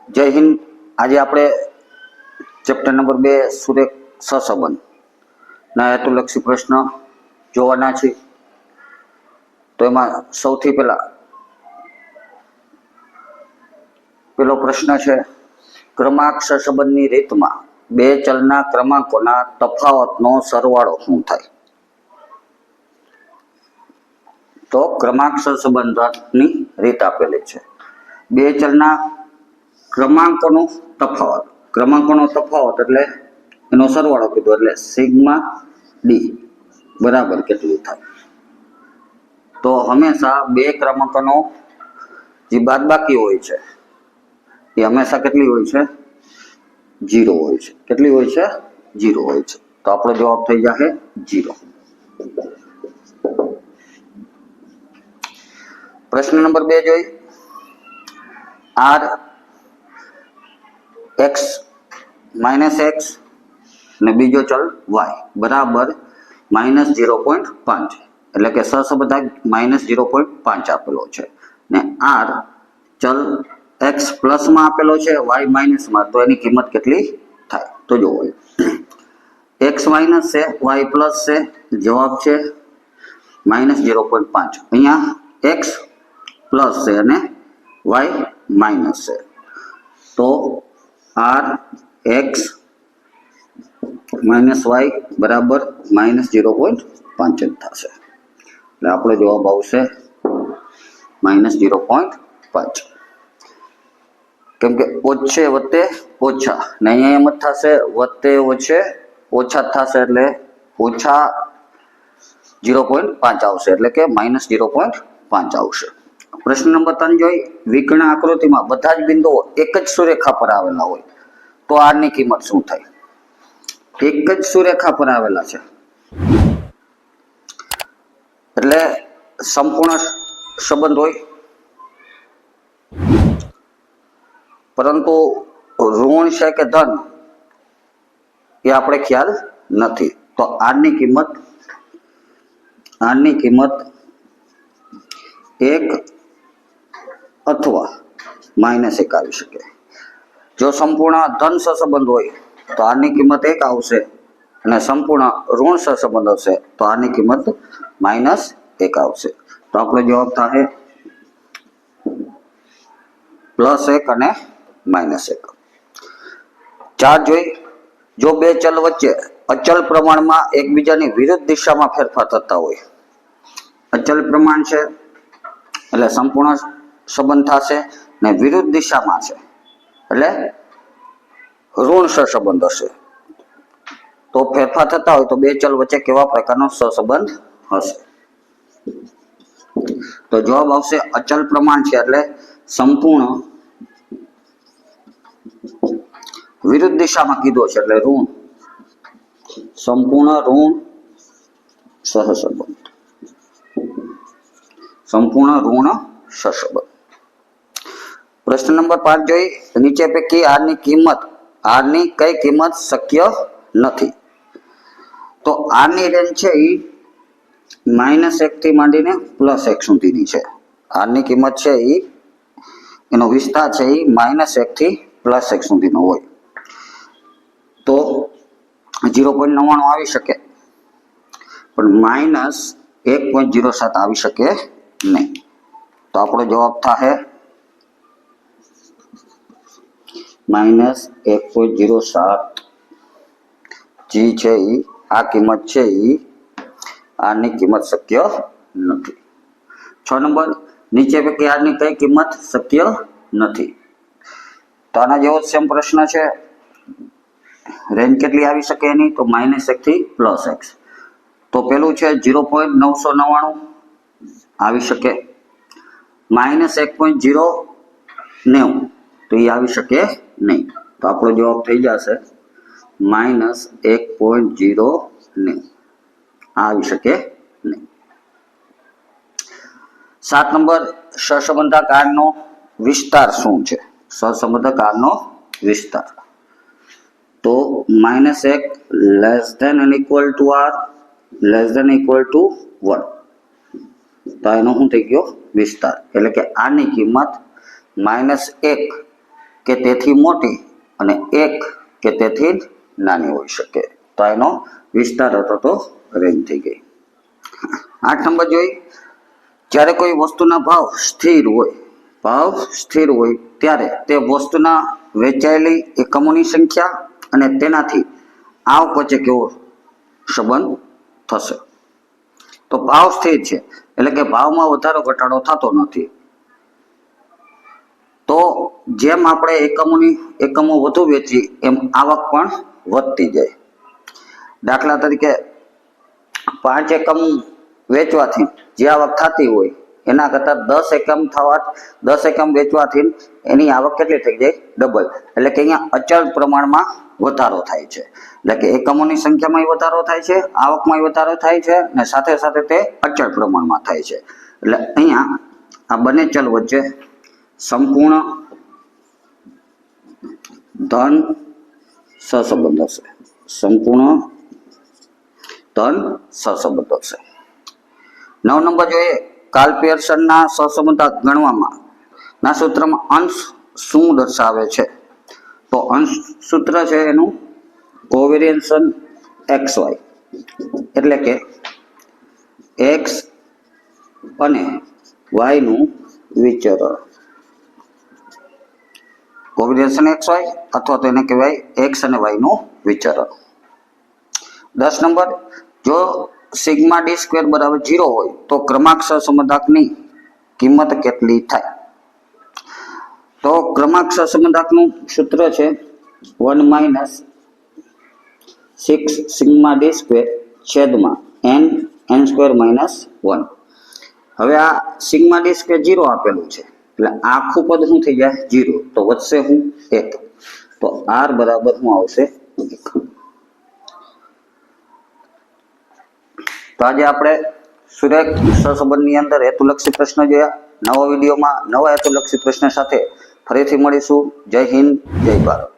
જય હિન્દ. આજે આપણે ચેપ્ટર નંબર 2 સુરેખ સહસંબંધ ના હેતુલક્ષી પ્રશ્ન જોવાના છે. તો એમાં સૌથી પેલો પ્રશ્ન છે, ક્રમાંક સહસંબંધની રીતમાં બે ચલના ક્રમાંકોના તફાવતનો સરવાળો શું થાય? તો ક્રમાંક સહસંબંધની રીત આપેલી છે. બે ચલના ક્રમાંકોનો તફાવત એટલે એનો સરવાળો કીધો, એટલે સિગ્મા ડી બરાબર કેટલું થાય? તો હંમેશા બે ક્રમાંકોનો જે બાદબાકી હોય છે એ હંમેશા કેટલી હોય છે? 0 હોય છે. કેટલી હોય છે? 0 હોય છે. તો આપણો જવાબ થઈ જશે 0. પ્રશ્ન નંબર 2 જોઈ. r x માઇનસ એક્સ અને બીજો ચલ y બરાબર -0.5, એટલે કે સહસંબંધાંક -0.5 આપેલો છે ને r ચલ x પ્લસમાં આપેલો છે, y માઇનસમાં, તો એની કિંમત કેટલી થાય? તો જુઓ, x માઇનસ છે, y પ્લસ છે, જવાબ છે -0.5. અહીંયા x પ્લસ છે અને y માઇનસ છે, તો r x માઇનસ y બરાબર -0.5 જ થશે. એટલે આપણો જવાબ આવશે -0.5. કેમ કે ઓછે વત્તે ઓછા ને અહીંયા એમ જ થશે, વત્તે ઓછે ઓછા થશે, એટલે ઓછા 0.5 આવશે, એટલે કે -0.5 આવશે. પ્રશ્ન નંબર 3 જોઈ. વિકર્ણ આકૃતિમાં બધા જ બિંદુઓ એક જ સુરેખા પર આવેલા હોય તો r ની કિંમત શું થાય? એક જ સુરેખા પર આવેલા છે એટલે સંપૂર્ણ સંબંધ હોય, પરંતુ ઋણ છે કે ધન એ આપણે ખ્યાલ નથી. તો r ની કિંમત 1 અથવા -1 આવી શકે. જો સંપૂર્ણ ધન સહસંબંધ હોય તો r ની કિંમત 1 આવશે, અને સંપૂર્ણ ઋણ સહસંબંધ હશે તો r ની કિંમત -1 આવશે. તો આપણો જવાબ થશે +1 અને -1. 4 જોઈ. જો બે ચલ વચ્ચે અચલ પ્રમાણમાં એકબીજાની વિરુદ્ધ દિશામાં ફેરફાર થતા હોય, અચલ પ્રમાણ છે એટલે સંપૂર્ણ સંબંધ થશે, ને વિરુદ્ધ દિશામાં છે એટલે ઋણ સહસંબંધ હશે. તો ફેરફાર થતા હોય તો બે ચલ વચ્ચે કેવા પ્રકારનો સહસંબંધ હશે? તો જવાબ આવશે અચલ પ્રમાણ છે એટલે સંપૂર્ણ વિરુદ્ધ દિશામાં કીધો છે, એટલે ઋણ, સંપૂર્ણ ઋણ સહસંબંધ, સંપૂર્ણ ઋણ સહસંબંધ. પ્રશ્ન નંબર 5 જોઈ. નીચે પૈકી r ની કઈ કિંમત શક્ય નથી? તો r ની રેન્જ છે એ -1 થી માંડીને +1 સુધીની છે. r ની કિંમત છે એ, એનો વિસ્તાર છે એ -1 થી +1 સુધીનો હોય. તો 0.99 આવી શકે, પણ -1.07 આવી શકે નહીં. તો આપણો જવાબ થશે -1.07. જે છે એ આ કિંમત છે એ r ની કિંમત શક્ય નથી. 6 નંબર. નીચે પૈકી r ની કઈ કિંમત શક્ય નથી? તો આના જેવો સેમ પ્રશ્ન છે. રેન્જ કેટલી આવી શકે એની? તો -1 થી +x. તો પેલું છે 0.999 આવી શકે, -1.090 તો એ આવી શકે નહીં. તો આપણો જવાબ થઈ જશે -1.090 આવી શકે નહીં. 7 નંબર. સહસંબંધક r નો વિસ્તાર શું છે? સહસંબંધક r નો વિસ્તાર તો -1 less than or equal to r less than or equal to 1. તો એનો શું થઈ ગયો? વિસ્તાર. એટલે કે r ની કિંમત -1 કે તેથી મોટી અને 1 કે તેથી નાની હોઈ શકે. તો એનો વિસ્તાર હતો તો રેન્જ થઈ ગઈ. 8 નંબર જોઈ, જ્યારે કોઈ વસ્તુના ભાવ સ્થિર હોય ત્યારે તે વસ્તુના વેચાયેલી એકમોની સંખ્યા અને તેનાથી આવક વચ્ચે કેવો સંબંધ થશે? તો ભાવ સ્થિર છે એટલે કે ભાવમાં વધારો ઘટાડો થતો નથી. તો જેમ આપણે એકમો વધુ વેચી એમ આવક પણ વધતી જાય. દાખલા તરીકે 5 એકમ વેચવાથી જે આવક થતી હોય એના કરતાં 10 એકમ વેચવાથી એની આવક કેટલી થઈ જાય? ડબલ. એટલે કે અહીંયા અચળ પ્રમાણમાં વધારો થાય છે. એટલે કે એકમોની સંખ્યામાં વધારો થાય છે, આવકમાં વધારો થાય છે અને સાથે સાથે તે અચળ પ્રમાણમાં થાય છે. એટલે અહીંયા આ બંને ચલ વચ્ચે સંપૂર્ણ ધન સહસંબંધ હશે. સંપૂર્ણ ધન સહસંબંધ હશે. 9 નંબર જોઈએ, કાર્લ પિયર્સનના સહસંબંધ ગણવામાં ના સૂત્રમાં અંશ શું દર્શાવે છે? તો અંશ સૂત્ર છે એનું કોવેરિયન્સન XY, એટલે કે x અને y નું વિચરણ. કોવેરિયન્સન XY અથવા તો એને કહેવાય x અને y નું વિચરણ. 10 નંબર, જો સિગ્મા d સ્ક્વેર બરાબર 0 હોય તો ક્રમાંક સહસંબંધકની કિંમત કેટલી થાય? તો ક્રમાંક સહસંબંધકનું સૂત્ર છે 1 - 6 સિગ્મા d સ્ક્વેર છેદમાં n સ્ક્વેર - 1. હવે આ સિગ્મા d સ્ક્વેર 0 આપેલું છે એટલે આખું પદ શું થઈ જાય? 0. તો વધશે શું? 1. તો r બરાબર શું આવશે? 1. તો આજે આપણે સુરેખ સહસંબંધની અંદર હેતુલક્ષી પ્રશ્ન જોયા. નવા વિડીયોમાં નવા હેતુલક્ષી પ્રશ્ન સાથે ફરીથી મળીશું. જય હિન્દ, જય ભારત.